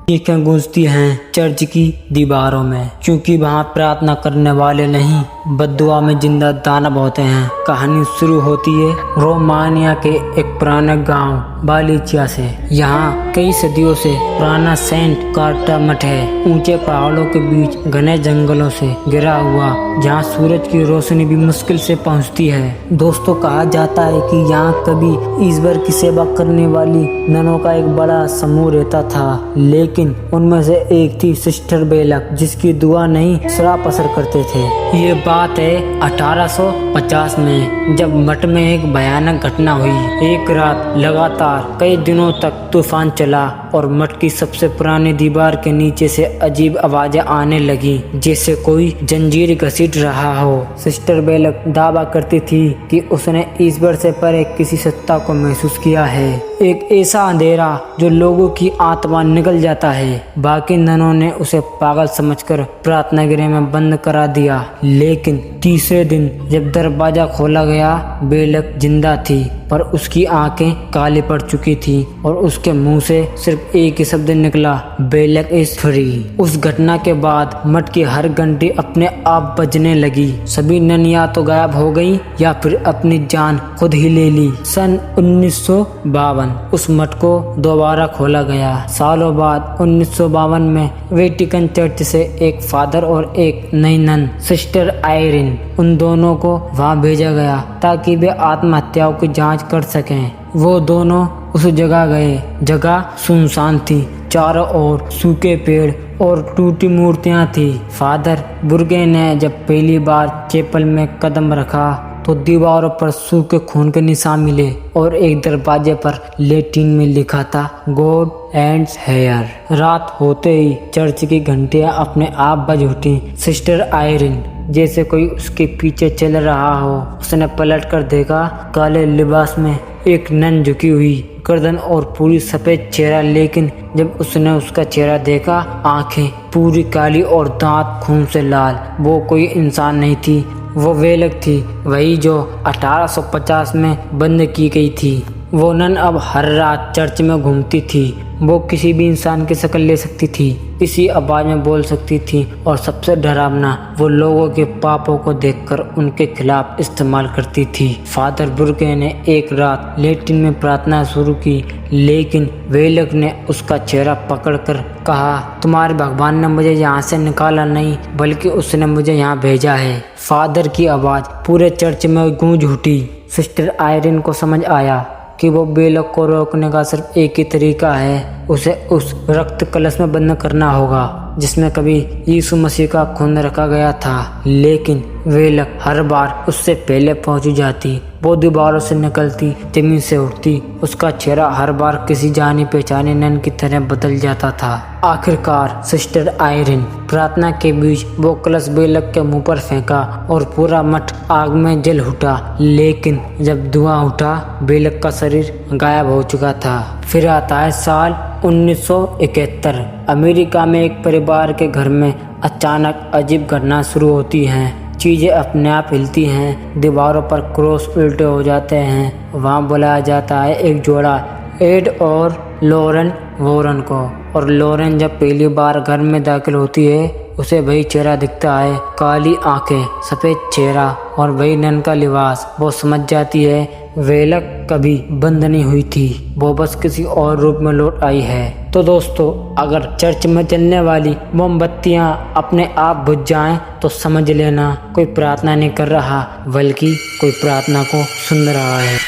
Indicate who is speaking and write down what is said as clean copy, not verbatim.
Speaker 1: चीखें गूंजती हैं चर्च की दीवारों में, क्योंकि वहाँ प्रार्थना करने वाले नहीं बद्दुआ में जिंदा दानव होते हैं। कहानी शुरू होती है रोमानिया के एक पुराने गांव बालिचिया से। यहाँ कई सदियों से पुराना सेंट कार्टा मठ है, ऊंचे पहाड़ों के बीच घने जंगलों से घिरा हुआ, जहाँ सूरज की रोशनी भी मुश्किल से पहुँचती है। दोस्तों, कहा जाता है कि यहाँ कभी ईश्वर की सेवा करने वाली ननों का एक बड़ा समूह रहता था, लेकिन उनमें से एक थी सिस्टर बेलक, जिसकी दुआ नहीं श्राप असर करते थे। ये बात है 1850 में, जब मठ में एक भयानक घटना हुई। एक रात लगातार कई दिनों तक तूफान चला और मठ की सबसे पुरानी दीवार के नीचे से अजीब आवाजें आने लगी, जैसे कोई जंजीर घसीट रहा हो। सिस्टर बेलक दावा करती थी कि उसने ईश्वर से परे किसी सत्ता को महसूस किया है, एक ऐसा अंधेरा जो लोगों की आत्मा निकल जाता है। बाकी ननों ने उसे पागल समझकर प्रार्थना गृह में बंद करा दिया, लेकिन तीसरे दिन जब दरवाजा खोला गया, बेलक जिंदा थी, पर उसकी आंखें काली पड़ चुकी थी और उसके मुंह से सिर्फ एक ही शब्द निकला, बेलक इज फ्री। उस घटना के बाद मठ की हर घंटी अपने आप बजने लगी। सभी नन या तो गायब हो गई या फिर अपनी जान खुद ही ले ली। सन 1952 उस मठ को दोबारा खोला गया। सालों बाद 1952 में वेटिकन चर्च से एक फादर और एक नई नन सिस्टर आयरिन, उन दोनों को वहां भेजा गया ताकि वे आत्महत्याओं की जांच कर सकें। वो दोनों उस जगह गए। जगह सुनसान थी, चारों ओर सूखे पेड़ और टूटी मूर्तियां थी। फादर बुर्गे ने जब पहली बार चैपल में कदम रखा तो दीवारों पर सूखे खून के निशान मिले और एक दरवाजे पर लैटिन में लिखा था, गॉड एंड्स हेयर। रात होते ही चर्च की घंटियां अपने आप बज उठी। सिस्टर आयरिन जैसे कोई उसके पीछे चल रहा हो। उसने पलट कर देखा, काले लिबास में एक नन झुकी हुई, गर्दन और पूरी सफेद चेहरा, लेकिन जब उसने उसका चेहरा देखा, आंखें पूरी काली और दांत खून से लाल। वो कोई इंसान नहीं थी, वो बेलक थी, वही जो 1850 में बंद की गई थी। वो नन अब हर रात चर्च में घूमती थी। वो किसी भी इंसान की शक्ल ले सकती थी, किसी आवाज में बोल सकती थी, और सबसे डरावना, वो लोगों के पापों को देखकर उनके खिलाफ इस्तेमाल करती थी। फादर बुर्गे ने एक रात लैटिन में प्रार्थना शुरू की, लेकिन बेलक ने उसका चेहरा पकड़कर कहा, तुम्हारे भगवान ने मुझे यहाँ से निकाला नहीं, बल्कि उसने मुझे यहाँ भेजा है। फादर की आवाज पूरे चर्च में गूंज उठी। सिस्टर आयरिन को समझ आया कि वो बेलक को रोकने का सिर्फ एक ही तरीका है, उसे उस रक्त कलश में बंद करना होगा जिसमें कभी यीशु मसीह का खून रखा गया था। लेकिन बेलक हर बार उससे पहले पहुंच जाती। वो दीवारों से निकलती, जमीन से उठती, उसका चेहरा हर बार किसी जानी पहचानी नन की तरह बदल जाता था। आखिरकार सिस्टर आयरिन प्रार्थना के बीच वो कलश बेलक के मुंह पर फेंका और पूरा मठ आग में जल उठा। लेकिन जब धुआं उठा, बेलक का शरीर गायब हो चुका था। फिर आता है साल 1971। अमेरिका में एक परिवार के घर में अचानक अजीब घटना शुरू होती हैं। चीजें अपने आप हिलती हैं, दीवारों पर क्रॉस उल्टे हो जाते हैं। वहाँ बुलाया जाता है एक जोड़ा, एड और लॉरेन वॉरेन को। और लॉरेन जब पहली बार घर में दाखिल होती है, उसे वही चेहरा दिखता है, काली आंखें, सफेद चेहरा और वही नन का लिबास। वो समझ जाती है बेलक कभी बंद नहीं हुई थी, वो बस किसी और रूप में लौट आई है। तो दोस्तों, अगर चर्च में जलने वाली मोमबत्तियां अपने आप बुझ जाएं तो समझ लेना कोई प्रार्थना नहीं कर रहा, बल्कि कोई प्रार्थना को सुन रहा है।